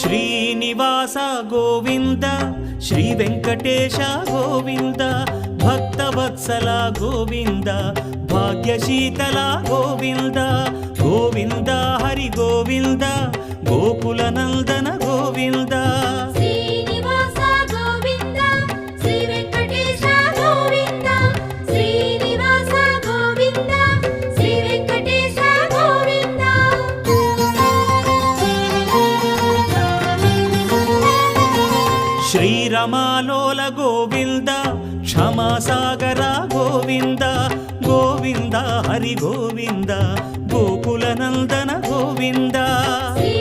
Srinivasa Govinda Shri Venkatesha Govinda Bhaktavatsala Govinda భాగ్యశీతల Govinda Govinda Hari Govinda Gokula Nandana Govinda Srinivasa Govinda Shri Venkatesha Govinda Srinivasa Govinda Shri Venkatesha Govinda శ్రీరమాలోల Govinda క్షమాసాగర Govinda Govinda Hari Govinda Gokula Nandana Govinda Shri